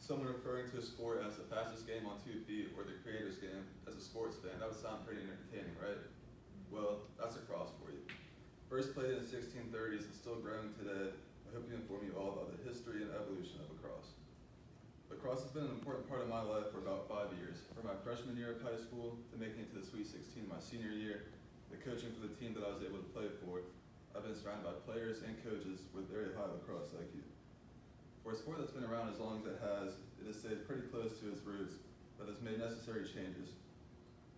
someone referring to a sport as the fastest game on 2 feet or the creator's game as a sports fan, that would sound pretty entertaining, right? Well, that's lacrosse for you. First played in the 1630s and still growing today, I hope you inform you all about the history and evolution of lacrosse. Lacrosse has been an important part of my life for about 5 years, from my freshman year of high school to making it to the Sweet 16 my senior year, the coaching for the team that I was able to play for. I've been surrounded by players and coaches with very high lacrosse IQ. For a sport that's been around as long as it has stayed pretty close to its roots, but has made necessary changes.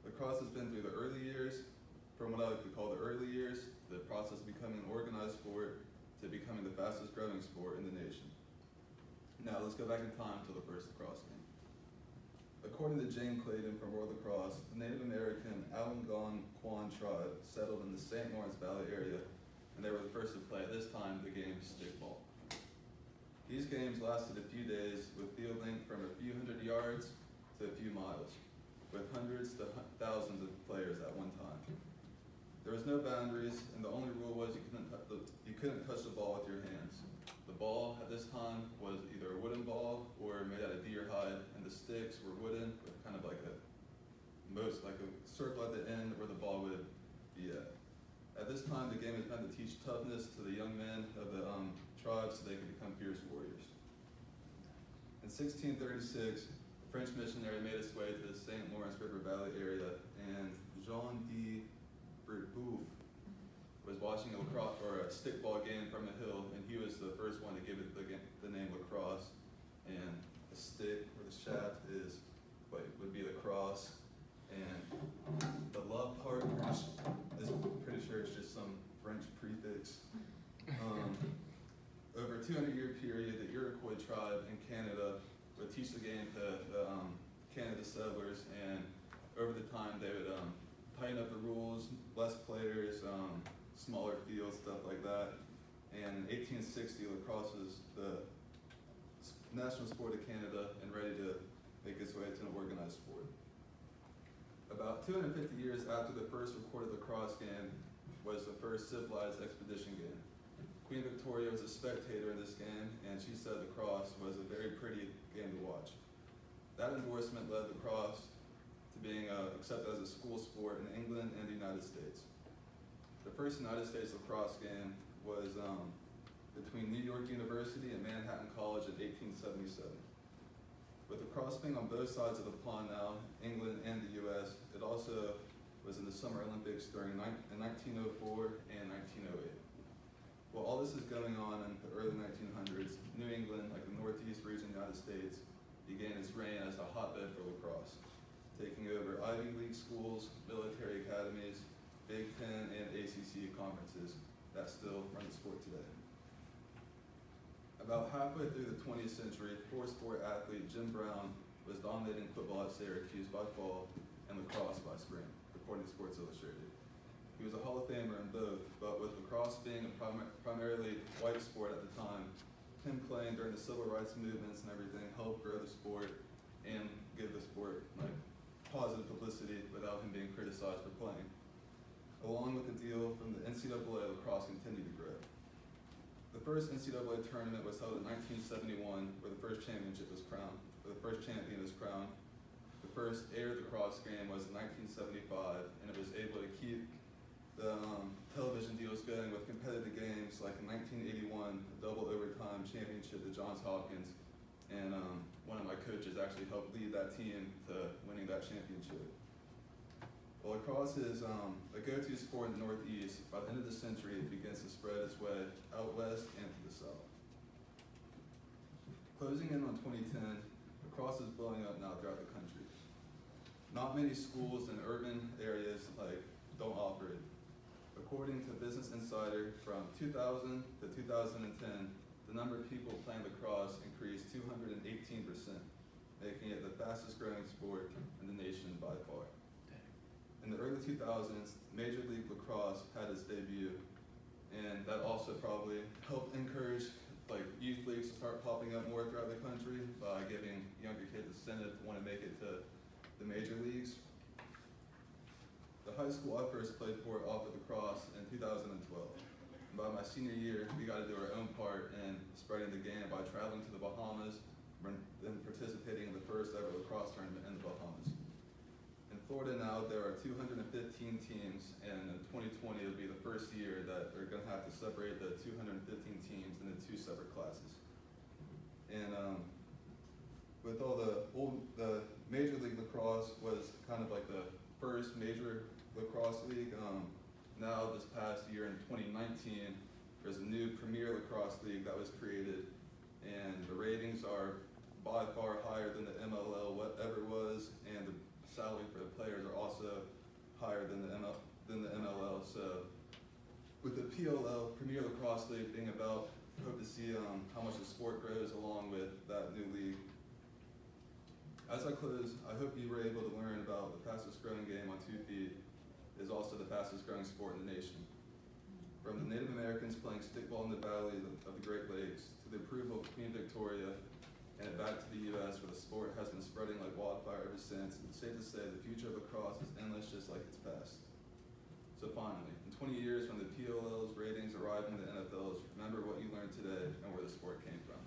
Lacrosse has been through the early years, from what I like to call the early years, to the process of becoming an organized sport, to becoming the fastest growing sport in the nation. Now let's go back in time to the first lacrosse game. According to Jane Clayton from World Lacrosse, the Native American Algonquin tribe settled in the St. Lawrence Valley area, and they were the first to play at this time the game stickball. These games lasted a few days with field length from a few hundred yards to a few miles, with hundreds to thousands of players at one time. There was no boundaries, and the only rule was you couldn't touch the ball with your hands. The ball at this time was either a wooden ball or made out of deer hide, and the sticks were wooden with kind of like a circle at the end where the ball would be at. At this time, the game was meant to teach toughness to the young men of the tribe so they could become fierce warriors. In 1636, a French missionary made his way to the St. Lawrence River Valley area, and Jean de Brebeuf was watching a stickball game from a hill, and he was the first one to give it the name lacrosse. And the stick or the shaft would be the cross, and the love part is pretty sure it's just some French prefix. Over a 200-year period, the Iroquois tribe in Canada would teach the game to the Canada settlers, and over the time they would tighten up the rules, less players, smaller fields, stuff like that. And in 1860, lacrosse was the national sport of Canada and ready to make its way to an organized sport. About 250 years after the first recorded lacrosse game was the first civilized expedition game. Queen Victoria was a spectator in this game, and she said lacrosse was a very pretty game to watch. That endorsement led lacrosse to being accepted as a school sport in England and the United States. The first United States lacrosse game was between New York University and Manhattan College in 1877. With lacrosse being on both sides of the pond now, England and the US, it also was in the Summer Olympics in 1904 and 1908. While all this is going on in the early 1900s, New England, like the Northeast region of the United States, began its reign as the hotbed for lacrosse, taking over Ivy League schools, military academies, Big Ten and ACC conferences that still run the sport today. About halfway through the 20th century, four-sport athlete Jim Brown was dominating football at Syracuse by fall and lacrosse by spring, according to Sports Illustrated. He was a Hall of Famer in both, but with lacrosse being a primarily white sport at the time, him playing during the civil rights movements and everything helped grow the sport and give the sport positive publicity without him being criticized for playing. Along with the deal from the NCAA, lacrosse continued to grow. The first NCAA tournament was held in 1971, where the first champion was crowned. The first air lacrosse game was in 1975, and it was able to keep the television deals going with competitive games like in 1981, a double overtime championship to Johns Hopkins, and one of my coaches actually helped lead that team to winning that championship. Well, lacrosse is a go-to sport in the Northeast. By the end of the century, it begins to spread its way out west and to the south. Closing in on 2010, lacrosse is blowing up now throughout the country. Not many schools in urban areas don't offer it. According to Business Insider, from 2000 to 2010, the number of people playing lacrosse increased 218%, making it the fastest growing sport in the nation by far. In the early 2000s, Major League Lacrosse had its debut, and that also probably helped encourage youth leagues to start popping up more throughout the country by giving younger kids incentive to want to make it to the major leagues. The high school I first played for offered lacrosse in 2012. And by my senior year, we got to do our own part in spreading the game by traveling to the Bahamas, than participating in the first ever lacrosse tournament in the Bahamas. In Florida now, there are 215 teams, and in 2020 it'll be the first year that they're going to have to separate the 215 teams into two separate classes. And with all the Major League Lacrosse was kind of like the first major lacrosse league. Now this past year in 2019, there's a new Premier Lacrosse League that was created, and the ratings are by far higher than the MLL, whatever it was, and the salary for the players are also higher than the MLL. So with the PLL, Premier Lacrosse League, being about, hope to see how much the sport grows along with that new league. As I close, I hope you were able to learn about the fastest growing game on 2 feet is also the fastest growing sport in the nation. From the Native Americans playing stickball in the valley of the Great Lakes to the approval of Queen Victoria and back to the U.S. where the sport has been spreading like wildfire ever since, it's safe to say the future of lacrosse is endless just like its past. So finally, in 20 years when the PLL's ratings arrive in the NFLs, remember what you learned today and where the sport came from.